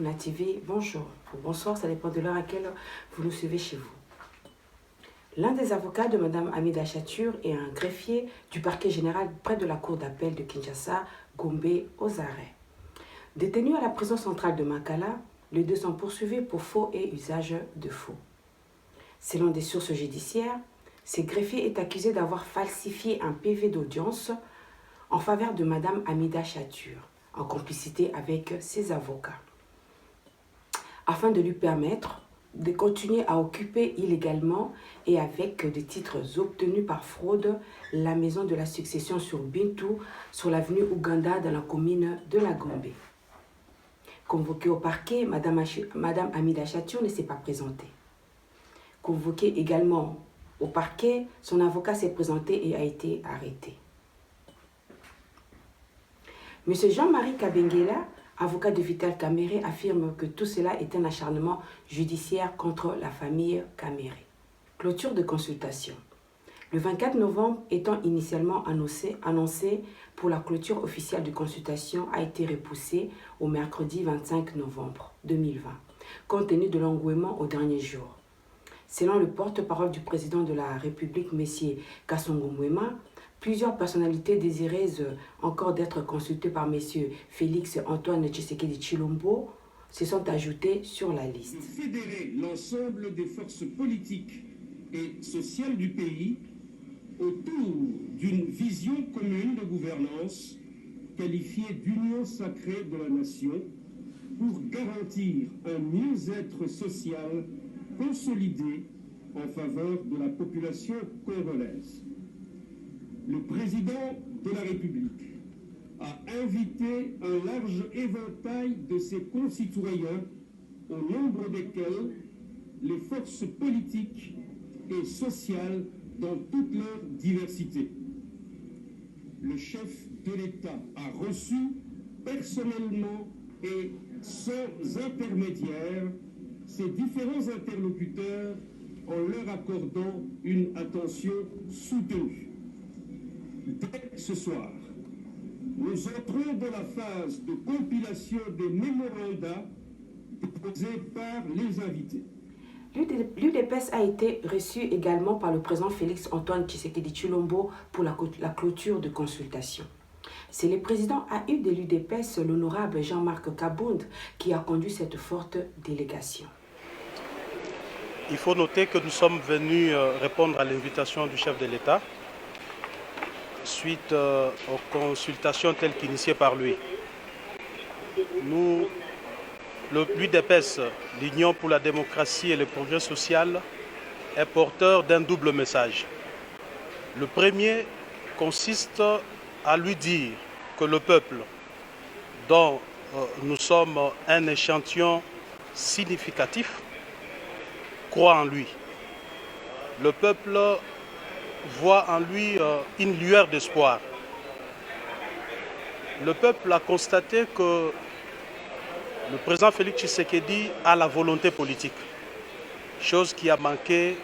Funa TV, bonjour ou bonsoir, ça dépend de l'heure à laquelle vous nous suivez chez vous. L'un des avocats de Mme Hamida Chatur est un greffier du parquet général près de la cour d'appel de Kinshasa, Gombe, aux arrêts. Détenus à la prison centrale de Makala, les deux sont poursuivis pour faux et usage de faux. Selon des sources judiciaires, ce greffier est accusé d'avoir falsifié un PV d'audience en faveur de Mme Hamida Chatur, en complicité avec ses avocats, afin de lui permettre de continuer à occuper illégalement et avec des titres obtenus par fraude la maison de la succession sur Bintou, sur l'avenue Ouganda dans la commune de la Gombe. Convoquée au parquet, Mme Hamida Chatur ne s'est pas présentée. Convoquée également au parquet, son avocat s'est présenté et a été arrêté. M. Jean-Marie Kabengela, avocat de Vital Kamere, affirme que tout cela est un acharnement judiciaire contre la famille Kamere. Clôture de consultation. Le 24 novembre étant initialement annoncé pour la clôture officielle de consultation a été repoussé au mercredi 25 novembre 2020, compte tenu de l'engouement au dernier jour. Selon le porte-parole du président de la République, M. Kasongo Mwema, plusieurs personnalités désireuses encore d'être consultées par M. Félix Antoine Tshisekedi Tshilombo se sont ajoutées sur la liste. De fédérer l'ensemble des forces politiques et sociales du pays autour d'une vision commune de gouvernance qualifiée d'union sacrée de la nation pour garantir un mieux-être social consolidé en faveur de la population congolaise. Le président de la République a invité un large éventail de ses concitoyens, au nombre desquels les forces politiques et sociales dans toute leur diversité. Le chef de l'État a reçu personnellement et sans intermédiaire ces différents interlocuteurs en leur accordant une attention soutenue. Dès ce soir, nous entrons dans la phase de compilation des mémorandums déposés par les invités. L'UDPS a été reçu également par le président Félix Antoine Tshisekedi Tshilombo pour la clôture de consultation. C'est le président AU de l'UDPS, l'honorable Jean-Marc Kabound, qui a conduit cette forte délégation. Il faut noter que nous sommes venus répondre à l'invitation du chef de l'État suite aux consultations telles qu'initiées par lui. Nous, l'UDPS, l'Union pour la démocratie et le progrès social, est porteur d'un double message. Le premier consiste à lui dire que le peuple, dont nous sommes un échantillon significatif, croit en lui. Le peuple voit en lui une lueur d'espoir. Le peuple a constaté que le président Félix Tshisekedi a la volonté politique, chose qui a manqué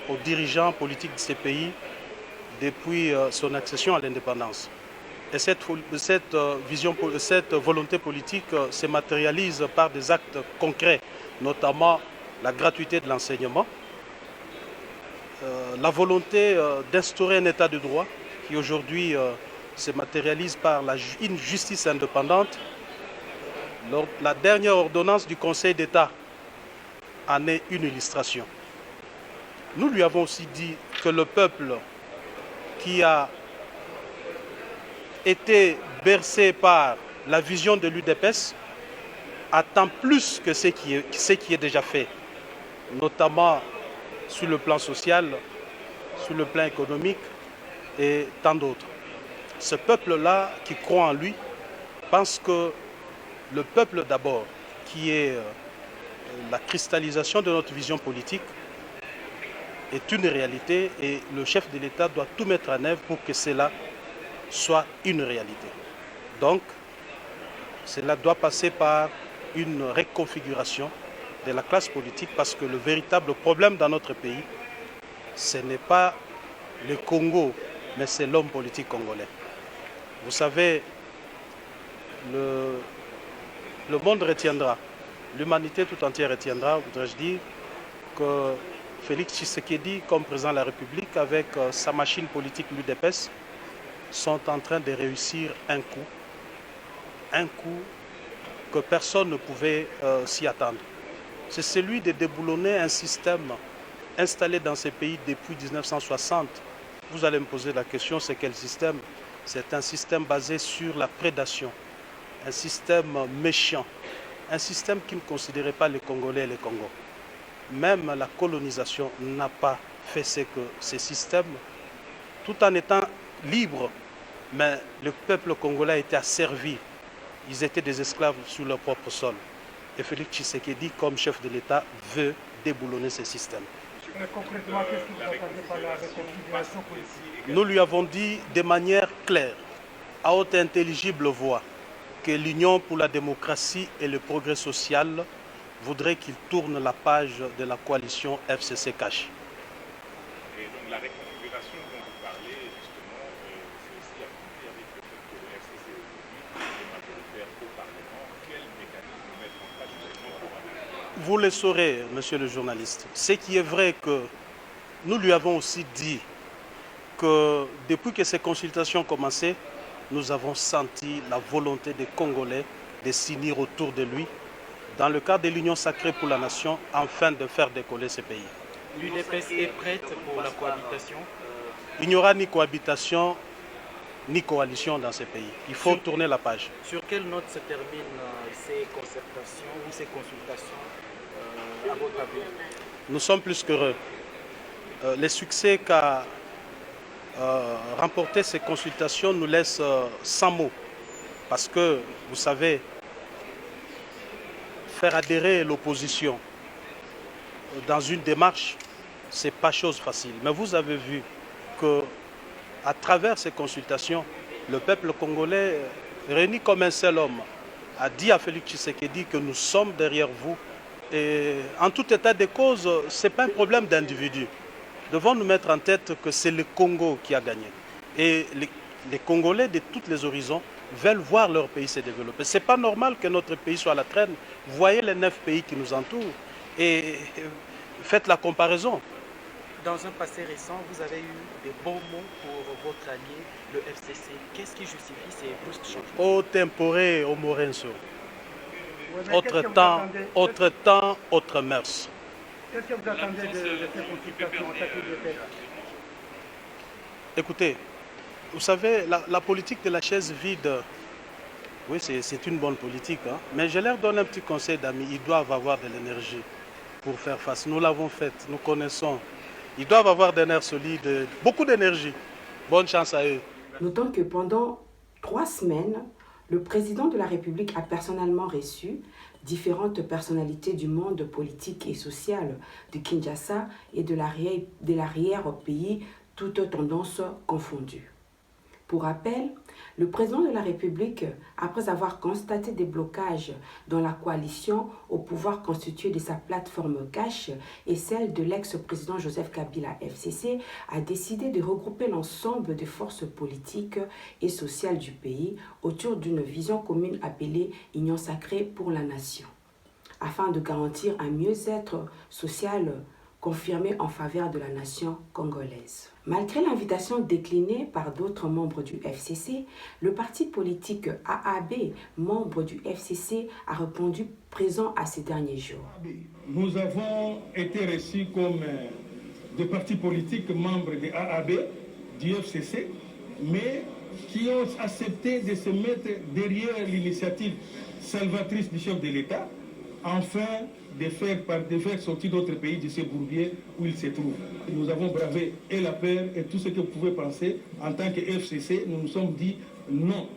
aux dirigeants politiques de ces pays depuis son accession à l'indépendance. Et cette volonté politique se matérialise par des actes concrets, notamment la gratuité de l'enseignement, la volonté d'instaurer un état de droit qui aujourd'hui se matérialise par une justice indépendante. La dernière ordonnance du Conseil d'État en est une illustration. Nous lui avons aussi dit que le peuple qui a été bercé par la vision de l'UDPS attend plus que ce qui est déjà fait, notamment sur le plan social, sur le plan économique et tant d'autres. Ce peuple-là qui croit en lui pense que le peuple d'abord, qui est la cristallisation de notre vision politique, est une réalité et le chef de l'État doit tout mettre en œuvre pour que cela soit une réalité. Donc, cela doit passer par une reconfiguration de la classe politique parce que le véritable problème dans notre pays, ce n'est pas le Congo, mais c'est l'homme politique congolais. Vous savez, le monde retiendra l'humanité tout entière retiendra, voudrais-je dire, que Félix Tshisekedi, comme président de la République, avec sa machine politique l'UDPS, sont en train de réussir un coup que personne ne pouvait s'y attendre. C'est celui de déboulonner un système installé dans ces pays depuis 1960. Vous allez me poser la question, c'est quel système? C'est un système basé sur la prédation, un système méchant, un système qui ne considérait pas les Congolais et les Congos. Même la colonisation n'a pas fait ce que ces systèmes, tout en étant libres, mais le peuple congolais a été asservi. Ils étaient des esclaves sur leur propre sol. Et Félix Tshisekedi, comme chef de l'État, veut déboulonner ces systèmes. Mais concrètement, qu'est-ce que vous attendez par la réconciliation politique? Nous lui avons dit de manière claire, à haute et intelligible voix, que l'Union pour la démocratie et le progrès social voudrait qu'il tourne la page de la coalition FCC-Cash. Et donc la réconfiguration dont vous parlez, justement, c'est aussi affronté avec le fait que le FCC aujourd'hui est majoritaire au Parlement. Quel mécanisme mettre en place justement pour un... Vous le saurez, monsieur le journaliste. Ce qui est vrai que nous lui avons aussi dit que depuis que ces consultations ont commencé, nous avons senti la volonté des Congolais de s'unir autour de lui dans le cadre de l'Union sacrée pour la nation, afin de faire décoller ce pays. L'UDPS est prête pour la cohabitation? Il n'y aura ni cohabitation, ni coalition dans ce pays. Il faut tourner la page. Sur quelle note se terminent ces concertations ou ces consultations, à votre avis? Nous sommes plus qu'heureux. Les succès qu'a remporté ces consultations nous laissent sans mots. Parce que, vous savez, faire adhérer l'opposition dans une démarche, ce n'est pas chose facile. Mais vous avez vu qu'à travers ces consultations, le peuple congolais, réuni comme un seul homme, a dit à Félix Tshisekedi que nous sommes derrière vous. Et en tout état de cause, ce n'est pas un problème d'individu. Devons nous mettre en tête que c'est le Congo qui a gagné. Et les Congolais de tous les horizons veulent voir leur pays se développer. Ce n'est pas normal que notre pays soit à la traîne. Voyez les 9 pays qui nous entourent et faites la comparaison. Dans un passé récent, vous avez eu des bons mots pour votre allié, le FCC. Qu'est-ce qui justifie ces brusques changements? Au tempore, au morenso. Ouais, Autre temps, autre mœurs. Qu'est-ce que vous attendez de ces consultations en tête de l'UDPS? Écoutez, vous savez, la politique de la chaise vide, oui, c'est une bonne politique, hein, mais je leur donne un petit conseil d'amis. Ils doivent avoir de l'énergie pour faire face. Nous l'avons faite, nous connaissons. Ils doivent avoir des nerfs solides, beaucoup d'énergie. Bonne chance à eux. Notons que pendant 3 semaines, le président de la République a personnellement reçu différentes personnalités du monde politique et social de Kinshasa et de l'arrière-pays, toutes tendances confondues. Pour rappel, le président de la République, après avoir constaté des blocages dans la coalition au pouvoir constituée de sa plateforme Cash et celle de l'ex-président Joseph Kabila FCC, a décidé de regrouper l'ensemble des forces politiques et sociales du pays autour d'une vision commune appelée Union sacrée pour la nation, afin de garantir un mieux-être social confirmé en faveur de la nation congolaise. Malgré l'invitation déclinée par d'autres membres du FCC, le parti politique AAB, membre du FCC, a répondu présent à ces derniers jours. Nous avons été reçus comme des partis politiques membres de AAB, du FCC, mais qui ont accepté de se mettre derrière l'initiative salvatrice du chef de l'État, afin de faire sortir d'autres pays de ce bourbier où ils se trouvent. Nous avons bravé et la peur et tout ce que vous pouvez penser. En tant que FCC, nous nous sommes dit non.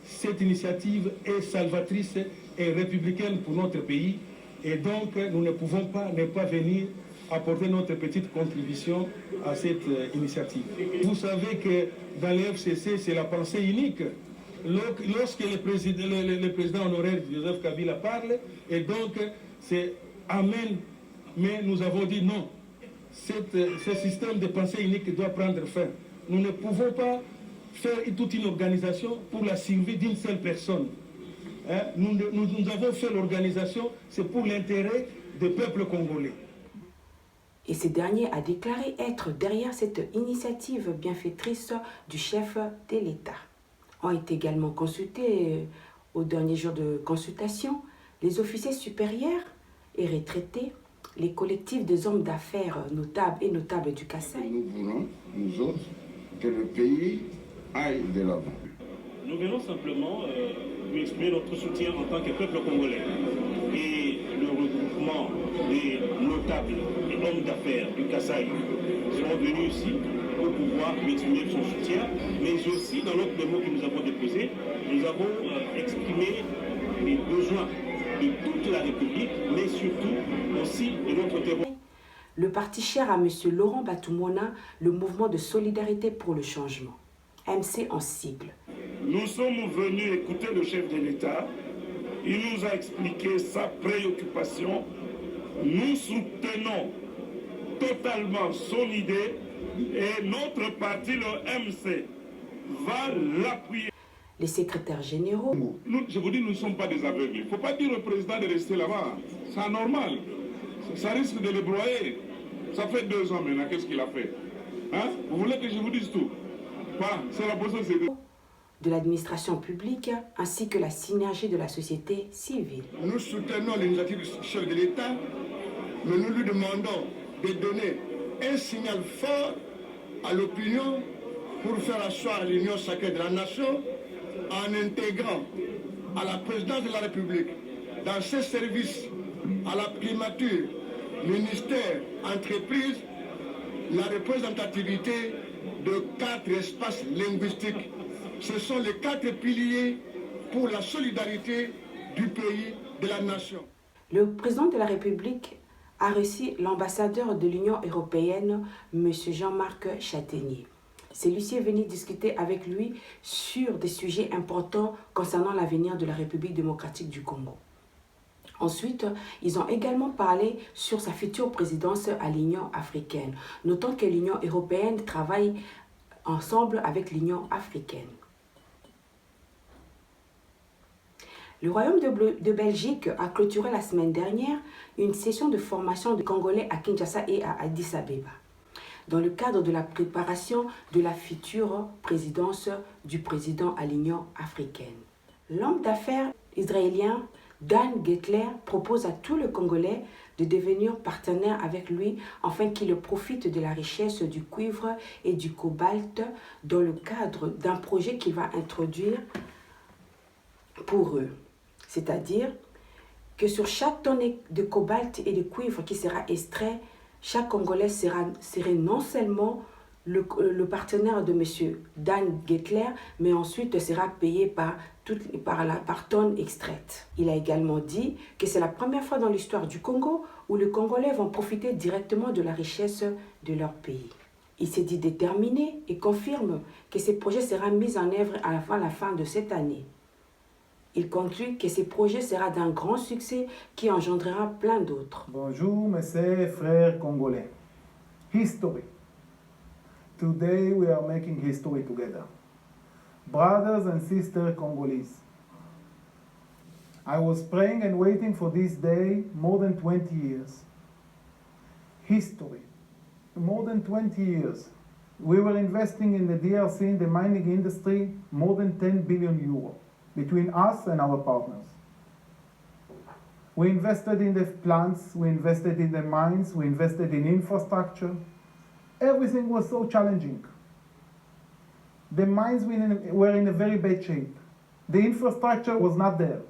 Cette initiative est salvatrice et républicaine pour notre pays et donc nous ne pouvons pas ne pas venir apporter notre petite contribution à cette initiative. Vous savez que dans le FCC, c'est la pensée unique. Lorsque le président honoraire Joseph Kabila parle, et donc c'est Amen, mais nous avons dit non. Ce système de pensée unique doit prendre fin. Nous ne pouvons pas faire toute une organisation pour la survie d'une seule personne. Hein, nous avons fait l'organisation, c'est pour l'intérêt des peuples congolais. Et ce dernier a déclaré être derrière cette initiative bienfaitrice du chef de l'État. Ont été également consultés au dernier jour de consultation les officiers supérieurs et retraités, les collectifs des hommes d'affaires notables du Kasaï. Nous voulons, nous autres, que le pays aille de l'avant. Nous venons simplement lui exprimer notre soutien en tant que peuple congolais. Et le regroupement des notables et hommes d'affaires du Kasaï seront venus ici pour pouvoir lui exprimer son soutien. Mais aussi, dans notre mémo que nous avons déposé, nous avons exprimé les besoins de toute la République, mais surtout aussi de notre terroir. Le parti cher à M. Laurent Batumona, le mouvement de solidarité pour le changement, MC en sigle. Nous sommes venus écouter le chef de l'État. Il nous a expliqué sa préoccupation. Nous soutenons totalement son idée et notre parti, le MC, va l'appuyer. Les secrétaires généraux. Je vous dis, nous ne sommes pas des aveugles. Il ne faut pas dire au président de rester là-bas. C'est anormal. Ça risque de le broyer. Ça fait 2 ans maintenant. Qu'est-ce qu'il a fait? Hein? Vous voulez que je vous dise tout? C'est la position de l'administration publique ainsi que la synergie de la société civile. Nous soutenons l'initiative du chef de l'État, mais nous lui demandons de donner un signal fort à l'opinion pour faire asseoir l'union sacrée de la nation en intégrant à la présidence de la République, dans ses services, à la primature, ministère, entreprise, la représentativité de 4 espaces linguistiques. Ce sont les 4 piliers pour la solidarité du pays, de la nation. Le président de la République a reçu l'ambassadeur de l'Union européenne, M. Jean-Marc Châtaignier. Celui-ci est venu discuter avec lui sur des sujets importants concernant l'avenir de la République démocratique du Congo. Ensuite, ils ont également parlé sur sa future présidence à l'Union africaine, notant que l'Union européenne travaille ensemble avec l'Union africaine. Le Royaume de Belgique a clôturé la semaine dernière une session de formation de Congolais à Kinshasa et à Addis Abeba, dans le cadre de la préparation de la future présidence du président à l'Union africaine. L'homme d'affaires israélien Dan Gettler propose à tous les Congolais de devenir partenaires avec lui afin qu'ils profitent de la richesse du cuivre et du cobalt dans le cadre d'un projet qu'il va introduire pour eux. C'est-à-dire que sur chaque tonne de cobalt et de cuivre qui sera extrait, chaque Congolais serait non seulement le partenaire de M. Dan Gettler, mais ensuite sera payé par tonne extraite. Il a également dit que c'est la première fois dans l'histoire du Congo où les Congolais vont profiter directement de la richesse de leur pays. Il s'est dit déterminé et confirme que ce projet sera mis en œuvre avant la fin de cette année. Il conclut que ce projet sera d'un grand succès qui engendrera plein d'autres. Bonjour, mes frères congolais. History. Today we are making history together. Brothers and sisters Congolese. I was praying and waiting for this day more than 20 years. History. More than 20 years. We were investing in the DRC, in the mining industry, more than 10 billion euro between us and our partners. We invested in the plants, we invested in the mines, we invested in infrastructure. Everything was so challenging. The mines were in a very bad shape. The infrastructure was not there.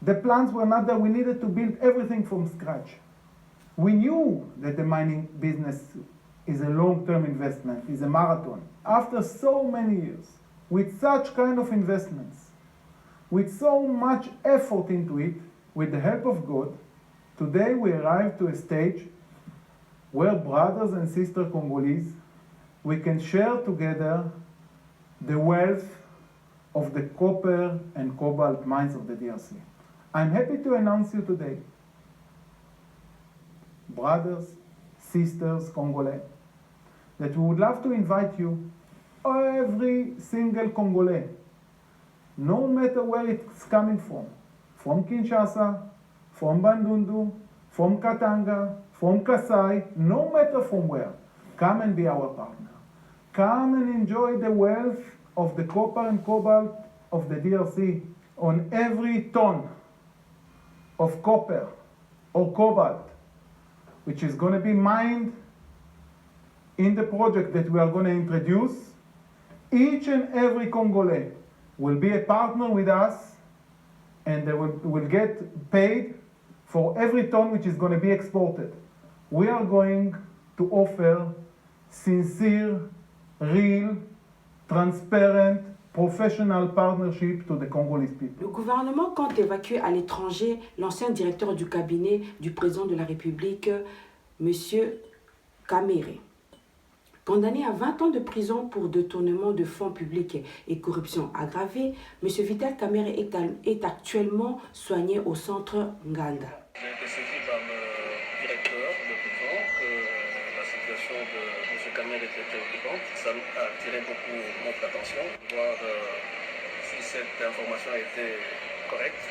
The plants were not there. We needed to build everything from scratch. We knew that the mining business is a long-term investment, is a marathon. After so many years, with such kind of investments, with so much effort into it, with the help of God, today we arrived to a stage where brothers and sisters Congolese, we can share together the wealth of the copper and cobalt mines of the DRC. I'm happy to announce you today, brothers, sisters, Congolais, that we would love to invite you, every single Congolais, no matter where it's coming from Kinshasa, from Bandundu, from Katanga, from Kasai, no matter from where, come and be our partner. Come and enjoy the wealth of the copper and cobalt of the DRC. On every ton of copper or cobalt, which is going to be mined in the project that we are going to introduce, each and every Congolese will be a partner with us, and they will get paid for every ton which is going to be exported. We are going to offer sincere, real, transparent, professional partnership to the Congolese people. Le gouvernement compte évacuer à l'étranger l'ancien directeur du cabinet du président de la République, M. Kamere. Condamné à 20 ans de prison pour détournement de fonds publics et corruption aggravée, M. Vital Kamere est actuellement soigné au centre Nganda. J'ai été saisi par le directeur de prison que la situation de M. Kamere était préoccupante. Ça a attiré beaucoup notre attention, voir si cette information était correcte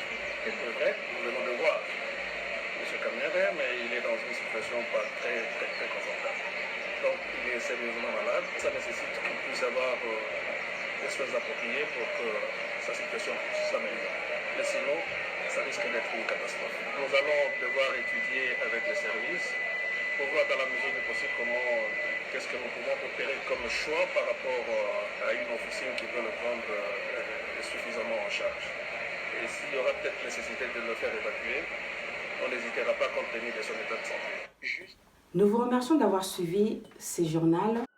et vraie. Nous venons de voir M. Kamere, mais il est dans une situation pas très confortable. Donc il est sérieusement malade. Ça nécessite qu'il puisse avoir des soins appropriés pour que sa situation s'améliore. Mais sinon, ça risque d'être une catastrophe. Nous allons devoir étudier avec les services pour voir dans la mesure du possible qu'est-ce que nous pouvons opérer comme choix par rapport à une officine qui peut le prendre suffisamment en charge. Et s'il y aura peut-être nécessité de le faire évacuer, on n'hésitera pas compte tenu de son état de santé. Nous vous remercions d'avoir suivi ces journaux.